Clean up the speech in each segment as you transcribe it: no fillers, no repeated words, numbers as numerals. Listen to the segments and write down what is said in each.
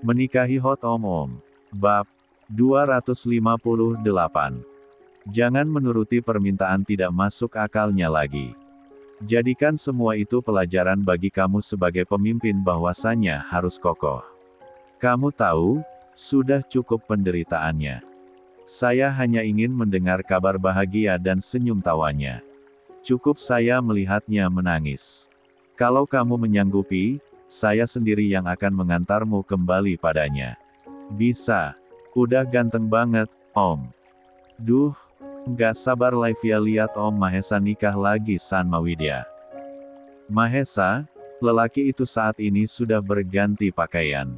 Menikahi Hot Om. Bab 258. Jangan menuruti permintaan tidak masuk akalnya lagi. Jadikan semua itu pelajaran bagi kamu sebagai pemimpin bahwasanya harus kokoh. Kamu tahu, sudah cukup penderitaannya. Saya hanya ingin mendengar kabar bahagia dan senyum tawanya. Cukup saya melihatnya menangis. Kalau kamu menyanggupi, saya sendiri yang akan mengantarmu kembali padanya. Bisa. Udah ganteng banget, Om. Duh, nggak sabar Laivia lihat Om Mahesa nikah lagi sama Widya. Mahesa, lelaki itu saat ini sudah berganti pakaian.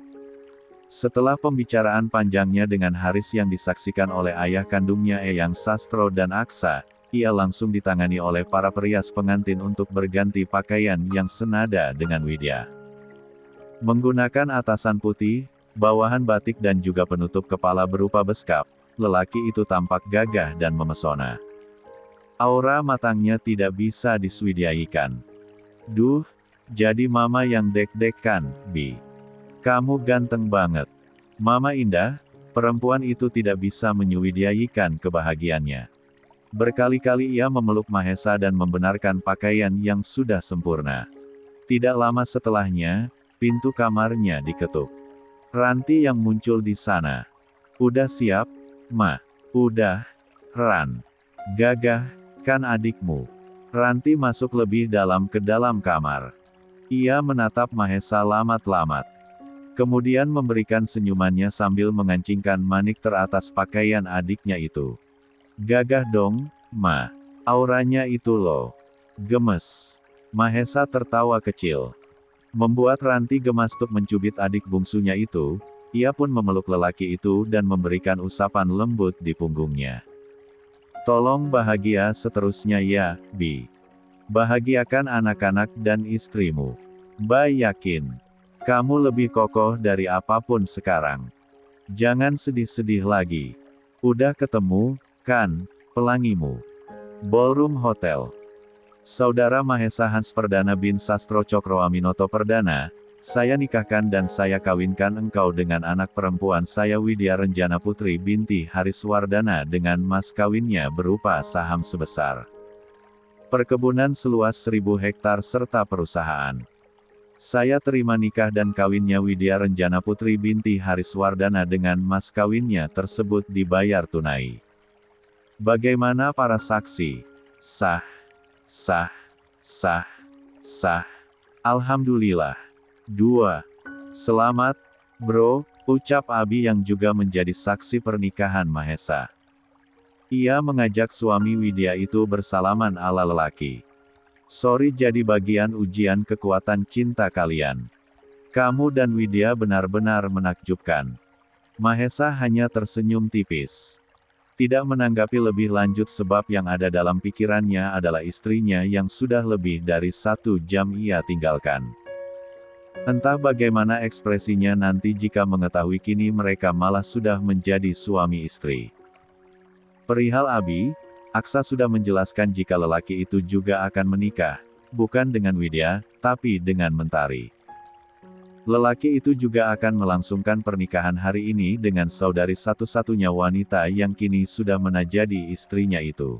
Setelah pembicaraan panjangnya dengan Haris yang disaksikan oleh ayah kandungnya Eyang Sastro dan Aksa, ia langsung ditangani oleh para perias pengantin untuk berganti pakaian yang senada dengan Widya. Menggunakan atasan putih, bawahan batik dan juga penutup kepala berupa beskap, lelaki itu tampak gagah dan memesona. Aura matangnya tidak bisa diswidyaikan. Duh, jadi mama yang dek-dekan, Bi. Kamu ganteng banget. Mama indah, perempuan itu tidak bisa menywidyaikan kebahagiaannya. Berkali-kali ia memeluk Mahesa dan membenarkan pakaian yang sudah sempurna. Tidak lama setelahnya, pintu kamarnya diketuk. Ranti yang muncul di sana. Udah siap, Ma? Udah, Ran. Gagah, kan adikmu. Ranti masuk lebih dalam ke dalam kamar. Ia menatap Mahesa lamat-lamat. Kemudian memberikan senyumannya sambil mengancingkan manik teratas pakaian adiknya itu. Gagah dong, Ma. Auranya itu loh. Gemes. Mahesa tertawa kecil. Membuat Ranti gemastuk mencubit adik bungsunya itu, ia pun memeluk lelaki itu dan memberikan usapan lembut di punggungnya. Tolong bahagia seterusnya ya, Bi. Bahagiakan anak-anak dan istrimu. Ba yakin. Kamu lebih kokoh dari apapun sekarang. Jangan sedih-sedih lagi. Udah ketemu, kan, pelangimu. Ballroom Hotel. Saudara Mahesa Hans Perdana bin Sastro Cokroaminoto Perdana, saya nikahkan dan saya kawinkan engkau dengan anak perempuan saya Widya Renjana Putri binti Hariswardana dengan mas kawinnya berupa saham sebesar perkebunan seluas 1000 hektar serta perusahaan. Saya terima nikah dan kawinnya Widya Renjana Putri binti Hariswardana dengan mas kawinnya tersebut dibayar tunai. Bagaimana para saksi? Sah. Sah, sah, sah. Alhamdulillah. 2. Selamat, bro, ucap Abi yang juga menjadi saksi pernikahan Mahesa. Ia mengajak suami Widya itu bersalaman ala lelaki. Sorry jadi bagian ujian kekuatan cinta kalian. Kamu dan Widya benar-benar menakjubkan. Mahesa hanya tersenyum tipis. Tidak menanggapi lebih lanjut sebab yang ada dalam pikirannya adalah istrinya yang sudah lebih dari 1 jam ia tinggalkan. Entah bagaimana ekspresinya nanti jika mengetahui kini mereka malah sudah menjadi suami istri. Perihal Abi, Aksa sudah menjelaskan jika lelaki itu juga akan menikah, bukan dengan Widya, tapi dengan Mentari. Lelaki itu juga akan melangsungkan pernikahan hari ini dengan saudari satu-satunya wanita yang kini sudah menjadi istrinya itu.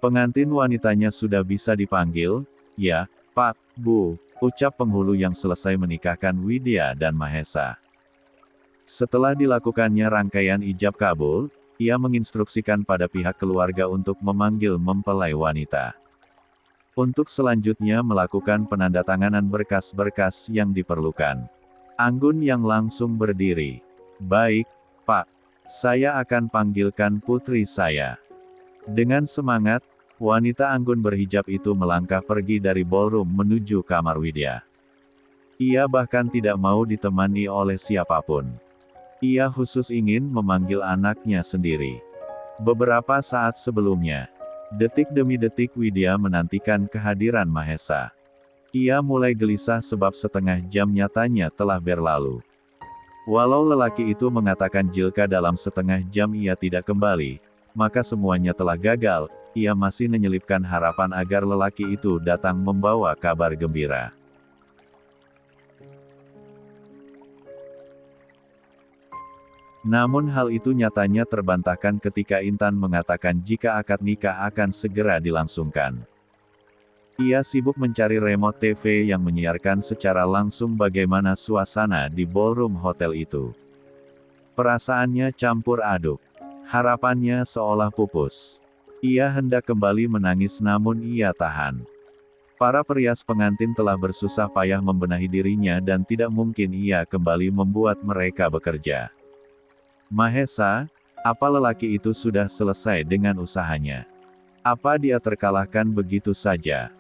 Pengantin wanitanya sudah bisa dipanggil, ya, Pak, Bu, ucap penghulu yang selesai menikahkan Widya dan Mahesa. Setelah dilakukannya rangkaian ijab kabul, ia menginstruksikan pada pihak keluarga untuk memanggil mempelai wanita. Untuk selanjutnya melakukan penandatanganan berkas-berkas yang diperlukan. Anggun yang langsung berdiri. Baik, Pak. Saya akan panggilkan putri saya. Dengan semangat, wanita anggun berhijab itu melangkah pergi dari ballroom menuju kamar Widya. Ia bahkan tidak mau ditemani oleh siapapun. Ia khusus ingin memanggil anaknya sendiri. Beberapa saat sebelumnya, detik demi detik Widya menantikan kehadiran Mahesa. Ia mulai gelisah sebab setengah jam nyatanya telah berlalu. Walau lelaki itu mengatakan jika dalam setengah jam ia tidak kembali, maka semuanya telah gagal, ia masih menyelipkan harapan agar lelaki itu datang membawa kabar gembira. Namun hal itu nyatanya terbantahkan ketika Intan mengatakan jika akad nikah akan segera dilangsungkan. Ia sibuk mencari remote TV yang menyiarkan secara langsung bagaimana suasana di ballroom hotel itu. Perasaannya campur aduk. Harapannya seolah pupus. Ia hendak kembali menangis namun ia tahan. Para perias pengantin telah bersusah payah membenahi dirinya dan tidak mungkin ia kembali membuat mereka bekerja. Mahesa, apa lelaki itu sudah selesai dengan usahanya? Apa dia terkalahkan begitu saja?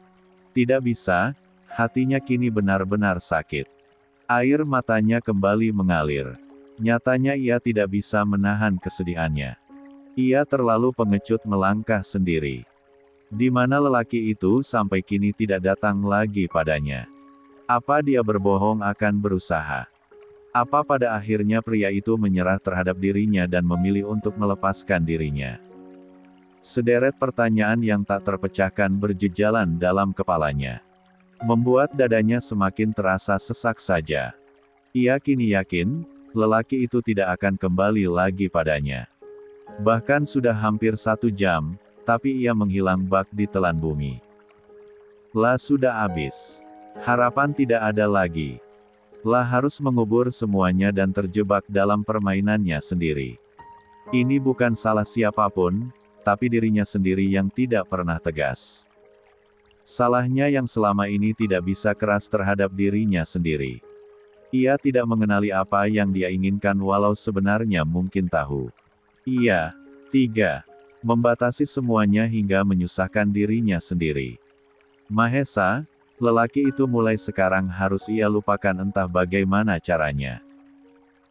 Tidak bisa, hatinya kini benar-benar sakit. Air matanya kembali mengalir. Nyatanya ia tidak bisa menahan kesedihannya. Ia terlalu pengecut melangkah sendiri. Di mana lelaki itu sampai kini tidak datang lagi padanya? Apa dia berbohong akan berusaha? Apa pada akhirnya pria itu menyerah terhadap dirinya dan memilih untuk melepaskan dirinya? Sederet pertanyaan yang tak terpecahkan berjejalan dalam kepalanya. Membuat dadanya semakin terasa sesak saja. Ia kini yakin, lelaki itu tidak akan kembali lagi padanya. Bahkan sudah hampir 1 jam, tapi ia menghilang bak di telan bumi. Lah sudah habis. Harapan tidak ada lagi. Lah harus mengubur semuanya dan terjebak dalam permainannya sendiri. Ini bukan salah siapapun, tapi dirinya sendiri yang tidak pernah tegas. Salahnya yang selama ini tidak bisa keras terhadap dirinya sendiri. Ia tidak mengenali apa yang dia inginkan walau sebenarnya mungkin tahu. Ia, 3. Membatasi semuanya hingga menyusahkan dirinya sendiri. Mahesa, lelaki itu mulai sekarang harus ia lupakan entah bagaimana caranya.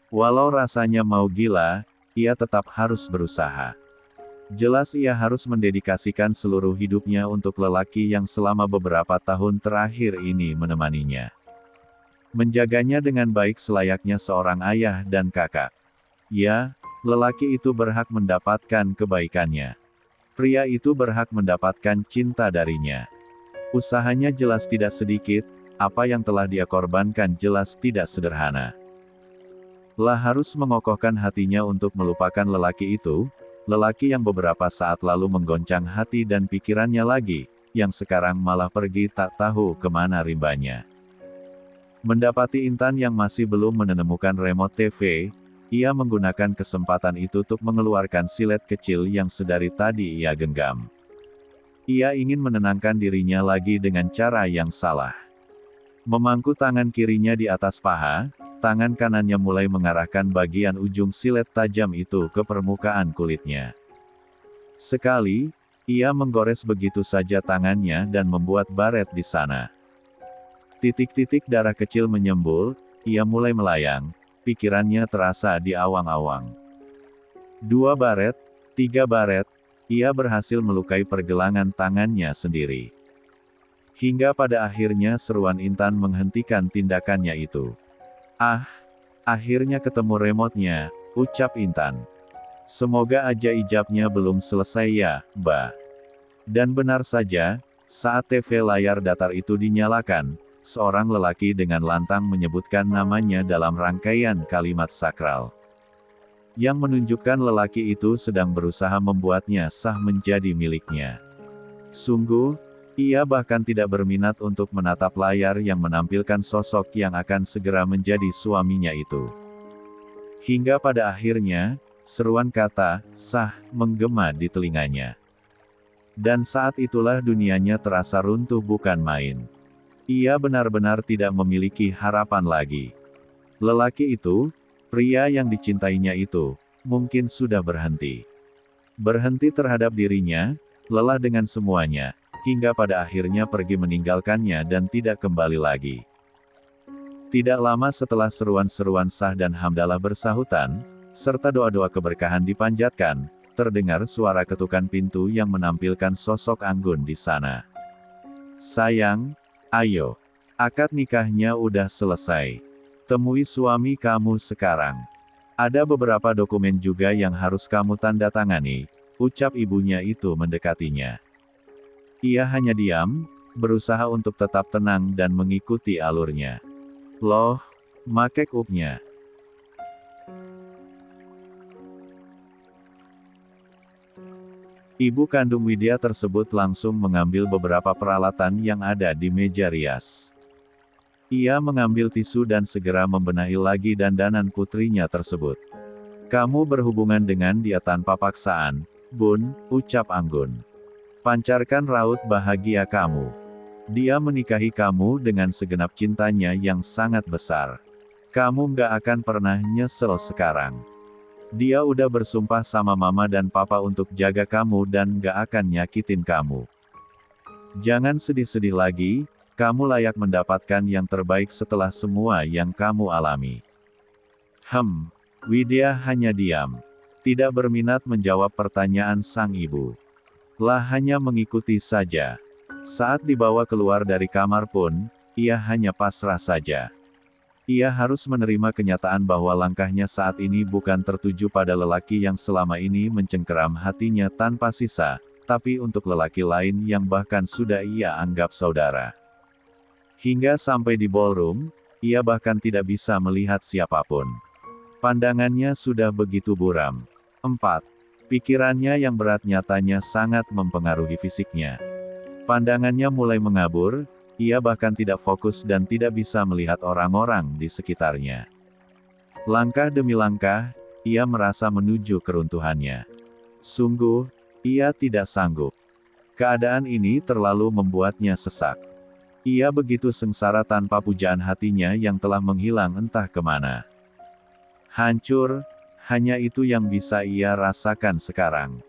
Walau rasanya mau gila, ia tetap harus berusaha. Jelas ia harus mendedikasikan seluruh hidupnya untuk lelaki yang selama beberapa tahun terakhir ini menemaninya. Menjaganya dengan baik selayaknya seorang ayah dan kakak. Ya, lelaki itu berhak mendapatkan kebaikannya. Pria itu berhak mendapatkan cinta darinya. Usahanya jelas tidak sedikit, apa yang telah dia korbankan jelas tidak sederhana. Lah harus mengokohkan hatinya untuk melupakan lelaki itu, lelaki yang beberapa saat lalu menggoncang hati dan pikirannya lagi, yang sekarang malah pergi tak tahu kemana rimbanya. Mendapati Intan yang masih belum menemukan remote TV, ia menggunakan kesempatan itu untuk mengeluarkan silet kecil yang sedari tadi ia genggam. Ia ingin menenangkan dirinya lagi dengan cara yang salah. Memangku tangan kirinya di atas paha, tangan kanannya mulai mengarahkan bagian ujung silet tajam itu ke permukaan kulitnya. Sekali, ia menggores begitu saja tangannya dan membuat baret di sana. Titik-titik darah kecil menyembul, ia mulai melayang, pikirannya terasa di awang-awang. 2 baret, 3 baret, ia berhasil melukai pergelangan tangannya sendiri. Hingga pada akhirnya seruan Intan menghentikan tindakannya itu. Ah, akhirnya ketemu remote-nya, ucap Intan. Semoga aja ijabnya belum selesai ya, Mbak. Dan benar saja, saat TV layar datar itu dinyalakan, seorang lelaki dengan lantang menyebutkan namanya dalam rangkaian kalimat sakral. Yang menunjukkan lelaki itu sedang berusaha membuatnya sah menjadi miliknya. Sungguh, ia bahkan tidak berminat untuk menatap layar yang menampilkan sosok yang akan segera menjadi suaminya itu. Hingga pada akhirnya, seruan kata, sah, menggema di telinganya. Dan saat itulah dunianya terasa runtuh bukan main. Ia benar-benar tidak memiliki harapan lagi. Lelaki itu, pria yang dicintainya itu, mungkin sudah berhenti. Berhenti terhadap dirinya, lelah dengan semuanya, hingga pada akhirnya pergi meninggalkannya dan tidak kembali lagi. Tidak lama setelah seruan-seruan sah dan hamdalah bersahutan, serta doa-doa keberkahan dipanjatkan, terdengar suara ketukan pintu yang menampilkan sosok Anggun di sana. Sayang, ayo. Akad nikahnya udah selesai. Temui suami kamu sekarang. Ada beberapa dokumen juga yang harus kamu tanda tangani, ucap ibunya itu mendekatinya. Ia hanya diam, berusaha untuk tetap tenang dan mengikuti alurnya. Loh, makek upnya. Ibu kandung Widya tersebut langsung mengambil beberapa peralatan yang ada di meja rias. Ia mengambil tisu dan segera membenahi lagi dandanan putrinya tersebut. Kamu berhubungan dengan dia tanpa paksaan, Bun, ucap Anggun. Pancarkan raut bahagia kamu. Dia menikahi kamu dengan segenap cintanya yang sangat besar. Kamu nggak akan pernah nyesel sekarang. Dia udah bersumpah sama mama dan papa untuk jaga kamu dan gak akan nyakitin kamu. Jangan sedih-sedih lagi, kamu layak mendapatkan yang terbaik setelah semua yang kamu alami. Widya hanya diam. Tidak berminat menjawab pertanyaan sang ibu. Lah hanya mengikuti saja. Saat dibawa keluar dari kamar pun, ia hanya pasrah saja. Ia harus menerima kenyataan bahwa langkahnya saat ini bukan tertuju pada lelaki yang selama ini mencengkeram hatinya tanpa sisa, tapi untuk lelaki lain yang bahkan sudah ia anggap saudara. Hingga sampai di ballroom, ia bahkan tidak bisa melihat siapapun. Pandangannya sudah begitu buram. 4. Pikirannya yang berat nyatanya sangat mempengaruhi fisiknya. Pandangannya mulai mengabur, ia bahkan tidak fokus dan tidak bisa melihat orang-orang di sekitarnya. Langkah demi langkah, ia merasa menuju keruntuhannya. Sungguh, ia tidak sanggup. Keadaan ini terlalu membuatnya sesak. Ia begitu sengsara tanpa pujaan hatinya yang telah menghilang entah kemana. Hancur, hanya itu yang bisa ia rasakan sekarang.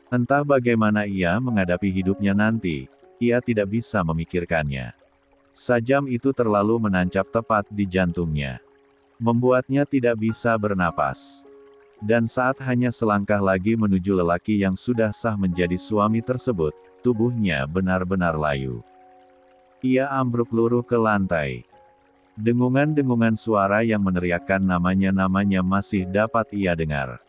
Entah bagaimana ia menghadapi hidupnya nanti, ia tidak bisa memikirkannya. Sajam itu terlalu menancap tepat di jantungnya. Membuatnya tidak bisa bernapas. Dan saat hanya selangkah lagi menuju lelaki yang sudah sah menjadi suami tersebut, tubuhnya benar-benar layu. Ia ambruk luruh ke lantai. Dengungan-dengungan suara yang meneriakkan namanya masih dapat ia dengar.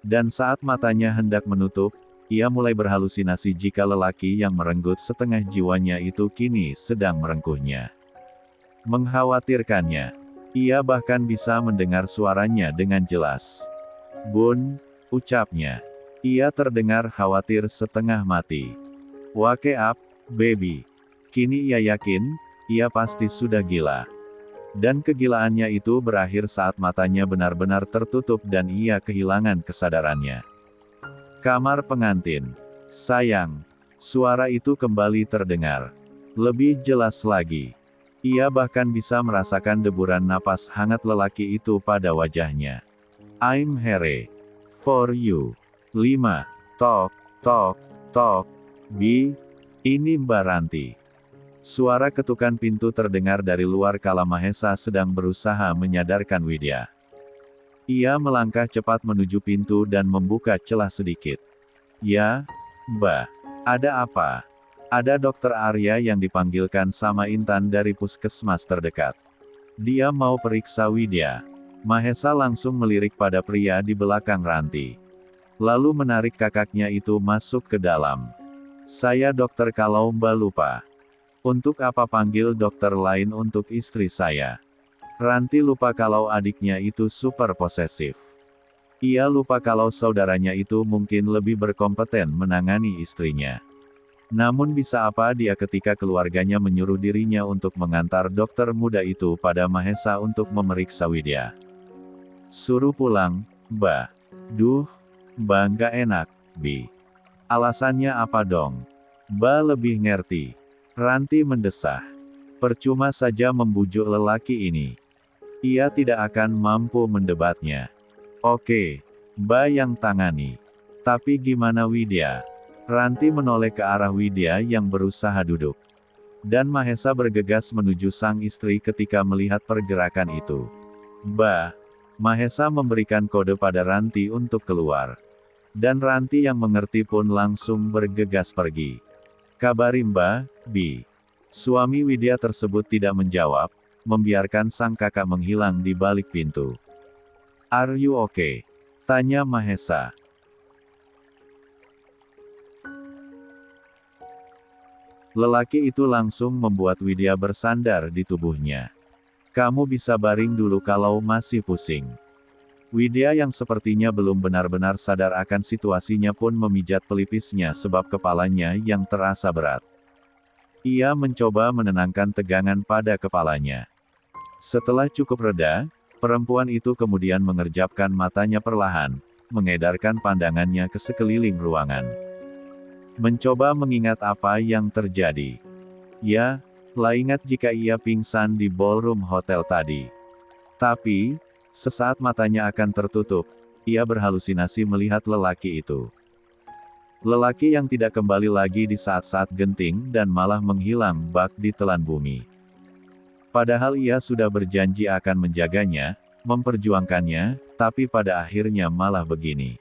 Dan saat matanya hendak menutup, ia mulai berhalusinasi jika lelaki yang merenggut setengah jiwanya itu kini sedang merengkuhnya. Mengkhawatirkannya. Ia bahkan bisa mendengar suaranya dengan jelas. Bun, ucapnya. Ia terdengar khawatir setengah mati. Wake up, baby. Kini ia yakin, ia pasti sudah gila. Dan kegilaannya itu berakhir saat matanya benar-benar tertutup dan ia kehilangan kesadarannya. Kamar pengantin. Sayang. Suara itu kembali terdengar. Lebih jelas lagi. Ia bahkan bisa merasakan deburan napas hangat lelaki itu pada wajahnya. I'm here. For you. 5. Tok, tok, tok. B. Ini Mbak Ranti. Suara ketukan pintu terdengar dari luar kala Mahesa sedang berusaha menyadarkan Widya. Ia melangkah cepat menuju pintu dan membuka celah sedikit. Ya, Mbak. Ada apa? Ada Dokter Arya yang dipanggilkan sama Intan dari puskesmas terdekat. Dia mau periksa Widya. Mahesa langsung melirik pada pria di belakang Ranti. Lalu menarik kakaknya itu masuk ke dalam. Saya dokter kalau Mbak lupa. Untuk apa panggil dokter lain untuk istri saya? Ranti lupa kalau adiknya itu super posesif. Ia lupa kalau saudaranya itu mungkin lebih berkompeten menangani istrinya. Namun bisa apa dia ketika keluarganya menyuruh dirinya untuk mengantar dokter muda itu pada Mahesa untuk memeriksa Widya. Suruh pulang, Mbak. Duh, Mbak nggak enak, Bi. Alasannya apa dong? Mbak lebih ngerti. Ranti mendesah. Percuma saja membujuk lelaki ini. Ia tidak akan mampu mendebatnya. Oke, Mbak yang tangani. Tapi gimana Widya? Ranti menoleh ke arah Widya yang berusaha duduk. Dan Mahesa bergegas menuju sang istri ketika melihat pergerakan itu. Mbak. Mahesa memberikan kode pada Ranti untuk keluar. Dan Ranti yang mengerti pun langsung bergegas pergi. Kabari Mbak, Bi. Suami Widya tersebut tidak menjawab, membiarkan sang kakak menghilang di balik pintu. Are you okay? Tanya Mahesa. Lelaki itu langsung membuat Widya bersandar di tubuhnya. Kamu bisa baring dulu kalau masih pusing. Widya yang sepertinya belum benar-benar sadar akan situasinya pun memijat pelipisnya sebab kepalanya yang terasa berat. Ia mencoba menenangkan tegangan pada kepalanya. Setelah cukup reda, perempuan itu kemudian mengerjapkan matanya perlahan, mengedarkan pandangannya ke sekeliling ruangan. Mencoba mengingat apa yang terjadi. Ya, lah ingat jika ia pingsan di ballroom hotel tadi. Tapi, sesaat matanya akan tertutup, ia berhalusinasi melihat lelaki itu. Lelaki yang tidak kembali lagi di saat-saat genting dan malah menghilang bak di telan bumi. Padahal ia sudah berjanji akan menjaganya, memperjuangkannya, tapi pada akhirnya malah begini.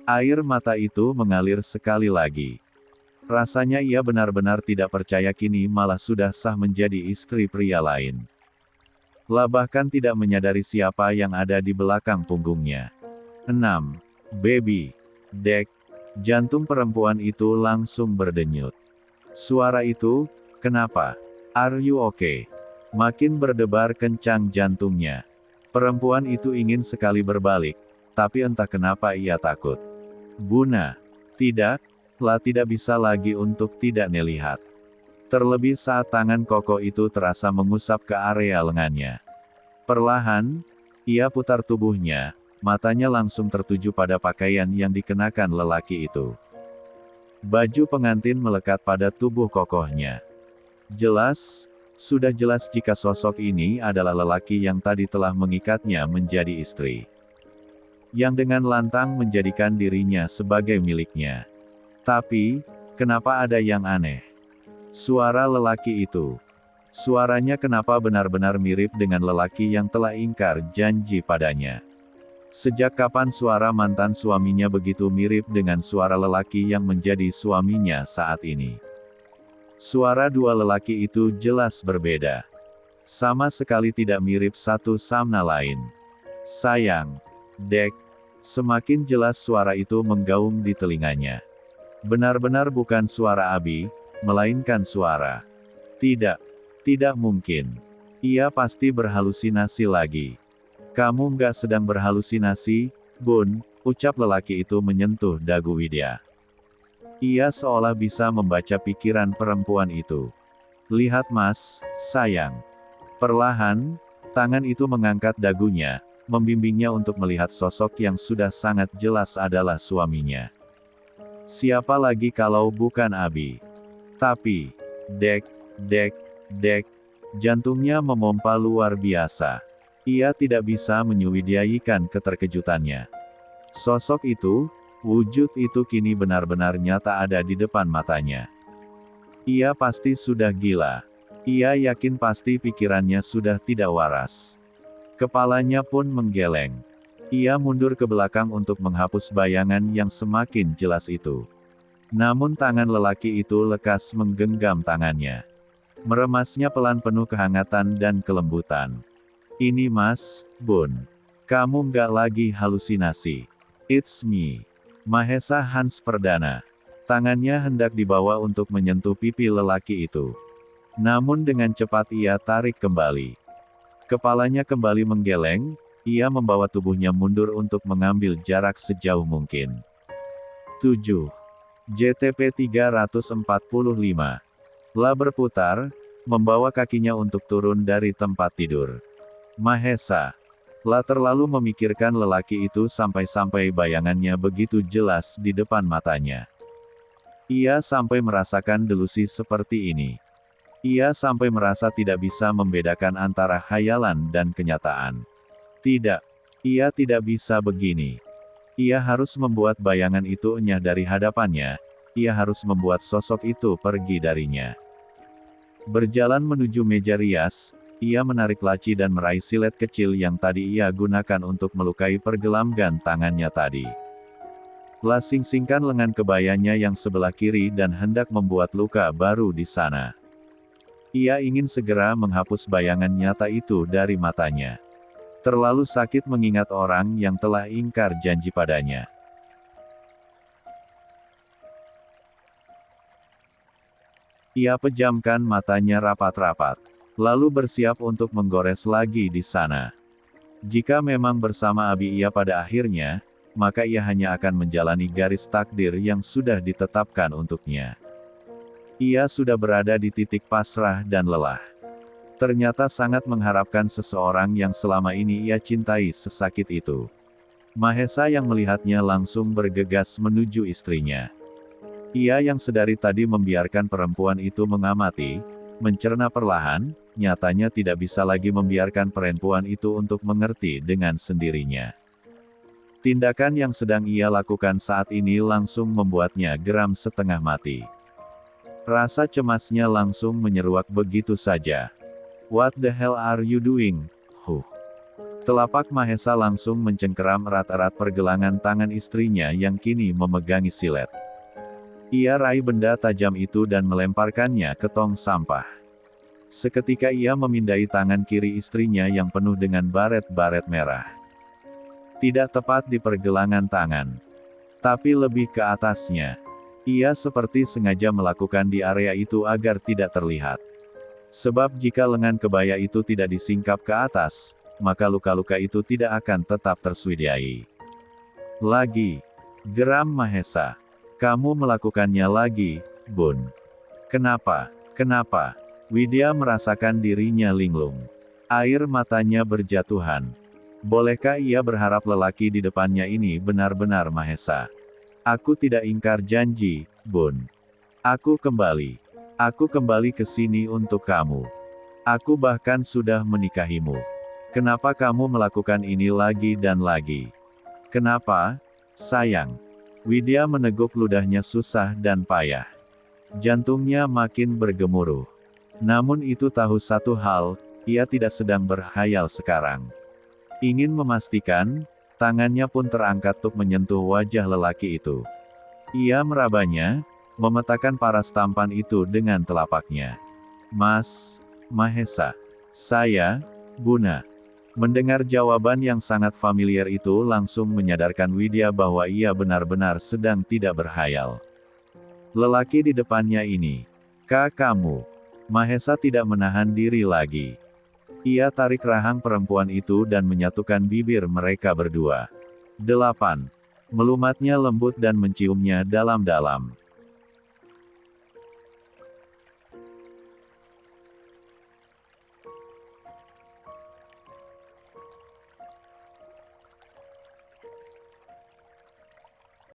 Air mata itu mengalir sekali lagi. Rasanya ia benar-benar tidak percaya kini malah sudah sah menjadi istri pria lain. Lah bahkan tidak menyadari siapa yang ada di belakang punggungnya. 6. Baby. Dek. Jantung perempuan itu langsung berdenyut. Suara itu, kenapa? Are you okay? Makin berdebar kencang jantungnya. Perempuan itu ingin sekali berbalik, tapi entah kenapa ia takut. Buna. Tidak, lah tidak bisa lagi untuk tidak melihat. Terlebih saat tangan kokoh itu terasa mengusap ke area lengannya. Perlahan, ia putar tubuhnya, matanya langsung tertuju pada pakaian yang dikenakan lelaki itu. Baju pengantin melekat pada tubuh kokohnya. Jelas, sudah jelas jika sosok ini adalah lelaki yang tadi telah mengikatnya menjadi istri. Yang dengan lantang menjadikan dirinya sebagai miliknya. Tapi, kenapa ada yang aneh? Suara lelaki itu. Suaranya kenapa benar-benar mirip dengan lelaki yang telah ingkar janji padanya. Sejak kapan suara mantan suaminya begitu mirip dengan suara lelaki yang menjadi suaminya saat ini? Suara dua lelaki itu jelas berbeda. Sama sekali tidak mirip satu sama lain. Sayang, Dek. Semakin jelas suara itu menggaung di telinganya. Benar-benar bukan suara Abi, melainkan suara. Tidak mungkin. Ia pasti berhalusinasi lagi. Kamu nggak sedang berhalusinasi, Bun, ucap lelaki itu menyentuh dagu Widya. Ia seolah bisa membaca pikiran perempuan itu. Lihat Mas, sayang. Perlahan, tangan itu mengangkat dagunya, membimbingnya untuk melihat sosok yang sudah sangat jelas adalah suaminya. Siapa lagi kalau bukan Abi? Tapi, Dek, jantungnya memompa luar biasa. Ia tidak bisa menyuwidyaikan keterkejutannya. Sosok itu, wujud itu kini benar-benar nyata ada di depan matanya. Ia pasti sudah gila. Ia yakin pasti pikirannya sudah tidak waras. Kepalanya pun menggeleng. Ia mundur ke belakang untuk menghapus bayangan yang semakin jelas itu. Namun tangan lelaki itu lekas menggenggam tangannya. Meremasnya pelan penuh kehangatan dan kelembutan. Ini Mas, Bun. Kamu nggak lagi halusinasi. It's me. Mahesa Hans Perdana. Tangannya hendak dibawa untuk menyentuh pipi lelaki itu. Namun dengan cepat ia tarik kembali. Kepalanya kembali menggeleng, ia membawa tubuhnya mundur untuk mengambil jarak sejauh mungkin. 7. JTP 345. Lah berputar, membawa kakinya untuk turun dari tempat tidur. Mahesa. Lah terlalu memikirkan lelaki itu sampai-sampai bayangannya begitu jelas di depan matanya. Ia sampai merasakan delusi seperti ini. Ia sampai merasa tidak bisa membedakan antara khayalan dan kenyataan. Tidak. Ia tidak bisa begini. Ia harus membuat bayangan itu enyah dari hadapannya. Ia harus membuat sosok itu pergi darinya. Berjalan menuju meja rias, ia menarik laci dan meraih silet kecil yang tadi ia gunakan untuk melukai pergelangan tangannya tadi. Lah sing-singkan lengan kebayanya yang sebelah kiri dan hendak membuat luka baru di sana. Ia ingin segera menghapus bayangan nyata itu dari matanya. Terlalu sakit mengingat orang yang telah ingkar janji padanya. Ia pejamkan matanya rapat-rapat. Lalu bersiap untuk menggores lagi di sana. Jika memang bersama Abi ia pada akhirnya, maka ia hanya akan menjalani garis takdir yang sudah ditetapkan untuknya. Ia sudah berada di titik pasrah dan lelah. Ternyata sangat mengharapkan seseorang yang selama ini ia cintai sesakit itu. Mahesa yang melihatnya langsung bergegas menuju istrinya. Ia yang sedari tadi membiarkan perempuan itu mengamati, mencerna perlahan, nyatanya tidak bisa lagi membiarkan perempuan itu untuk mengerti dengan sendirinya. Tindakan yang sedang ia lakukan saat ini langsung membuatnya geram setengah mati. Rasa cemasnya langsung menyeruak begitu saja. "What the hell are you doing? Huh." Telapak Mahesa langsung mencengkeram erat-erat pergelangan tangan istrinya yang kini memegangi silet. Ia raih benda tajam itu dan melemparkannya ke tong sampah. Seketika ia memindai tangan kiri istrinya yang penuh dengan baret-baret merah. Tidak tepat di pergelangan tangan, tapi lebih ke atasnya. Ia seperti sengaja melakukan di area itu agar tidak terlihat. Sebab jika lengan kebaya itu tidak disingkap ke atas, maka luka-luka itu tidak akan tetap terswidai. "Lagi," geram Mahesa. "Kamu melakukannya lagi, Bun. Kenapa? Kenapa?" Widya merasakan dirinya linglung. Air matanya berjatuhan. Bolehkah ia berharap lelaki di depannya ini benar-benar Mahesa? "Aku tidak ingkar janji, Bun. Aku kembali. Aku kembali ke sini untuk kamu. Aku bahkan sudah menikahimu. Kenapa kamu melakukan ini lagi dan lagi? Kenapa, sayang?" Widya meneguk ludahnya susah dan payah. Jantungnya makin bergemuruh. Namun itu tahu satu hal, ia tidak sedang berkhayal sekarang. Ingin memastikan, tangannya pun terangkat untuk menyentuh wajah lelaki itu. Ia merabanya, memetakan paras tampan itu dengan telapaknya. "Mas, Mahesa. Saya, Buna." Mendengar jawaban yang sangat familiar itu langsung menyadarkan Widya bahwa ia benar-benar sedang tidak berkhayal. Lelaki di depannya ini. Kamu." Mahesa tidak menahan diri lagi. Ia tarik rahang perempuan itu dan menyatukan bibir mereka berdua. 8. Melumatnya lembut dan menciumnya dalam-dalam.